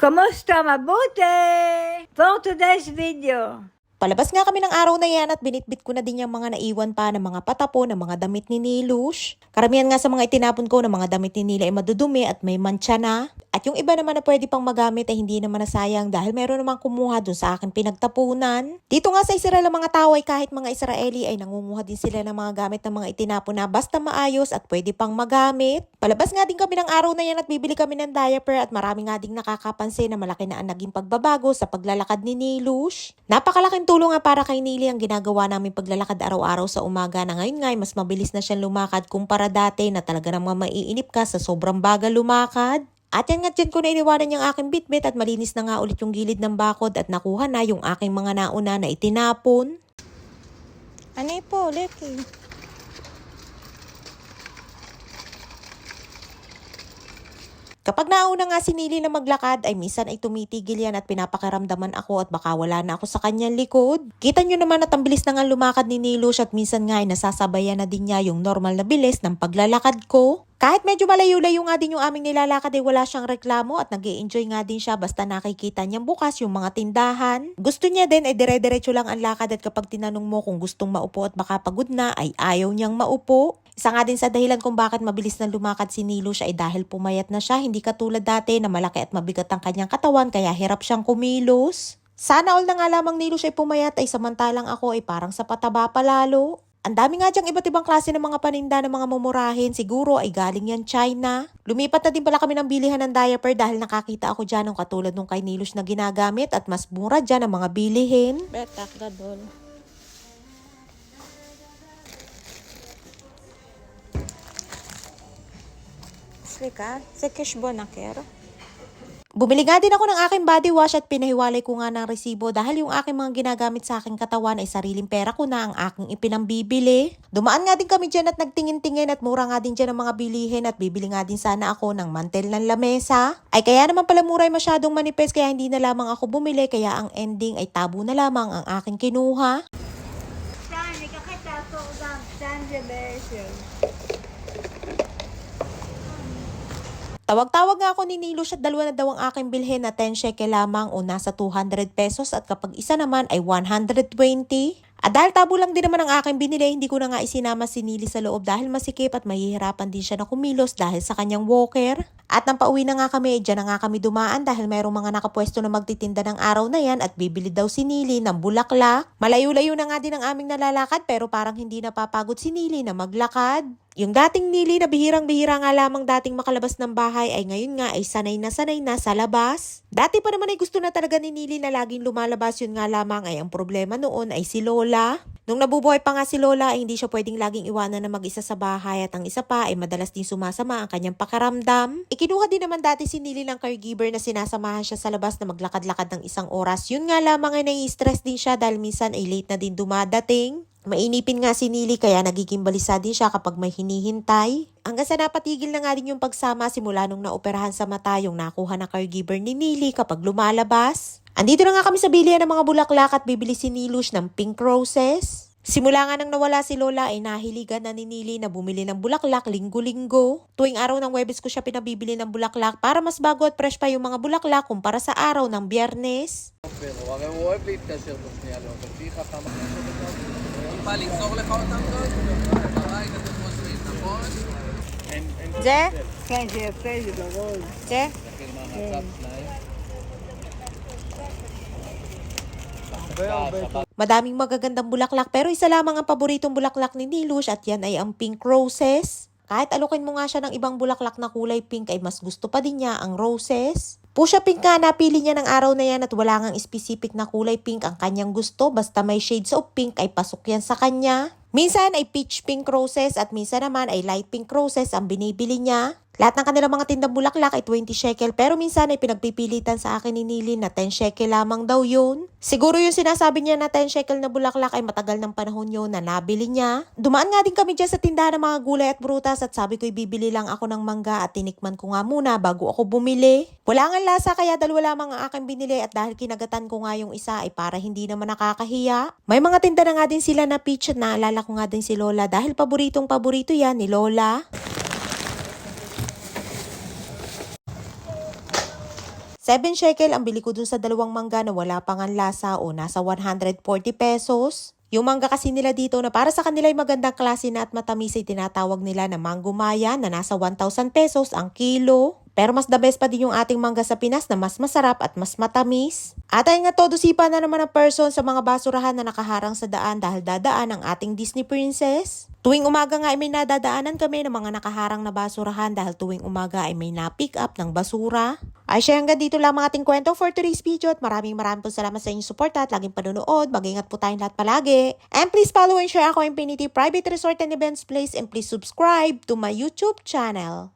Kumusta? Mabuti! For today's video, Palabas nga kami ng araw na yan at binitbit ko na din yung mga naiwan pa ng mga patapon ng mga damit ni Nilush. Karamihan nga sa mga itinapon ko ng mga damit ni Nila ay madudumi at may mancha na. At yung iba naman na pwede pang magamit ay hindi naman nasayang dahil meron namang kumuha dun sa aking pinagtapunan. Dito nga sa Israel ang mga tao ay kahit mga Israeli ay nangunguha din sila ng mga gamit ng mga itinapon na basta maayos at pwede pang magamit. Palabas nga din kami ng araw na yan at bibili kami ng diaper at marami nga ding nakakapansin na malaki na ang naging pagbabago sa paglalakad ni Nilush. Napakalaking tulong nga para kay Nili ang ginagawa namin paglalakad araw-araw sa umaga na ngayon nga ay mas mabilis na siyang lumakad kumpara dati na talaga namang maiinip ka sa sobrang bagal lumakad. At yan nga dyan ko na iniwanan yung aking bitbit at malinis na nga ulit yung gilid ng bakod at nakuha na yung aking mga nauna na itinapon. Ano po, Leki? Kapag nauna nga si Nili na maglakad ay minsan ay tumitigil yan at pinapakiramdaman ako at baka wala na ako sa kanyang likod. Kita nyo naman at ang bilis na nga lumakad ni Nilush at minsan nga ay nasasabayan na din niya yung normal na bilis ng paglalakad ko. Kahit medyo malayo-layo nga din yung aming nilalakad ay wala siyang reklamo at nag-i-enjoy nga din siya basta nakikita niyang bukas yung mga tindahan. Gusto niya din ay dire-diretso lang ang lakad at kapag tinanong mo kung gustong maupo at baka pagod na ay ayaw niyang maupo. Isa nga din sa dahilan kung bakit mabilis na lumakad si Nilush ay dahil pumayat na siya, hindi katulad dati na malaki at mabigat ang kanyang katawan kaya hirap siyang kumilos. Sana all na nga lamang Nilush ay pumayat ay samantalang ako ay parang sa pataba pa lalo. Ang dami nga diyang iba't ibang klase ng mga paninda ng mga mumurahin, siguro ay galing yan China. Lumipat na din pala kami ng bilihan ng diaper dahil nakakita ako dyan ng katulad nung kay Nilush na ginagamit at mas mura dyan ang mga bilihin. Betak gadol. Slika, sekish bonaker. Bumili nga din ako ng aking body wash at pinahiwalay ko nga ng resibo dahil yung aking mga ginagamit sa aking katawan ay sariling pera ko na ang aking ipinambibili. Dumaan nga din kami dyan at nagtingin-tingin at mura nga din dyan ang mga bilihin at bibili nga din sana ako ng mantel ng lamesa. Ay kaya naman pala mura ay masyadong manipis kaya hindi na lamang ako bumili kaya ang ending ay tabo na lamang ang aking kinuha. Sani, kakita ko ang Sandelation. Tawag-tawag nga ako ni Nilush at dalawa na daw ang aking bilhin na 10 shekel lamang o nasa 200 pesos at kapag isa naman ay 120. At dahil tabo lang din naman ang aking binili, hindi ko na nga isinama si Nili sa loob dahil masikip at mahihirapan din siya na kumilos dahil sa kanyang walker. At nang pauwi na nga kami, dyan na nga kami dumaan dahil mayroong mga nakapwesto na magtitinda ng araw na yan at bibili daw si Nili ng bulaklak. Malayo-layo na nga din ang aming nalalakad pero parang hindi napapagod si Nili na maglakad. Yung dating Nili na bihirang-bihira nga lamang dating makalabas ng bahay ay ngayon nga ay sanay na sa labas. Dati pa naman ay gusto na talaga ni Nili na laging lumalabas, yun nga lamang ay ang problema noon ay si Lola. Nung nabubuhay pa nga si Lola ay hindi siya pwedeng laging iwanan na mag-isa sa bahay at ang isa pa ay madalas din sumasama ang kanyang pakaramdam. Ikinuha din naman dati si Nili ng caregiver na sinasamahan siya sa labas na maglakad-lakad ng isang oras. Yun nga lamang ay nai-stress din siya dahil minsan ay late na din dumadating. Mainipin nga si Nili kaya nagiging balisa din siya kapag may hinihintay. Hanggang sa napatigil na nga din yung pagsama simula nung naoperahan sa mata yung nakuha na caregiver ni Nili kapag lumalabas. Andito na nga kami sa bilihan ng mga bulaklak at bibili si Nilush ng pink roses. Simula nga nang nawala si Lola ay nahiligan na ni Nili na bumili ng bulaklak linggo-linggo. Tuwing araw ng Huwebes ko siya pinabibili ng bulaklak para mas bago at fresh pa yung mga bulaklak kumpara sa araw ng Biyernes. Je? כן, שיפה, זה ברור. Je? Madaming magagandang bulaklak pero isa lamang ang paboritong bulaklak ni Nilush at yan ay ang pink roses. Kahit alukin mo nga siya ng ibang bulaklak na kulay pink ay mas gusto pa din niya ang roses. Pusha pink nga napili niya ng araw na yan at wala ngang specific na kulay pink ang kanyang gusto basta may shades of pink ay pasok yan sa kanya. Minsan ay peach pink roses at minsan naman ay light pink roses ang binibili niya. Lahat ng kanilang mga tindang bulaklak ay 20 shekel pero minsan ay pinagpipilitan sa akin ni Nili na 10 shekel lamang daw yun. Siguro yung sinasabi niya na 10 shekel na bulaklak ay matagal ng panahon yun na nabili niya. Dumaan nga din kami dyan sa tindahan ng mga gulay at prutas at sabi ko'y bibili lang ako ng mangga at tinikman ko nga muna bago ako bumili. Wala nga lasa kaya dalawa lamang ang aking binili at dahil kinagatan ko nga yung isa ay para hindi naman nakakahiya. May mga tinda na nga din sila na peach at naalala ko nga din si Lola dahil paborito yan ni Lola. 7 shekel ang bili ko dun sa dalawang mangga na wala pang ang lasa o nasa 140 pesos. Yung mangga kasi nila dito na para sa kanila ay magandang klase na at matamis ay tinatawag nila na Mango Maya na nasa 1,000 pesos ang kilo. Pero mas the best pa din yung ating mangga sa Pinas na mas masarap at mas matamis. At ay nga todo sipa na naman ang person sa mga basurahan na nakaharang sa daan dahil dadaan ang ating Disney Princess. Tuwing umaga nga ay may nadadaanan kami ng mga nakaharang na basurahan dahil tuwing umaga ay may na-pick up ng basura. Ay siya hanggang dito lang ang ating kwento for today's video at maraming po salamat sa inyong suporta at laging panonood. Mag-ingat po tayong lahat palagi. And please follow and share ako Infinity Private Resort and Events Place and please subscribe to my YouTube channel.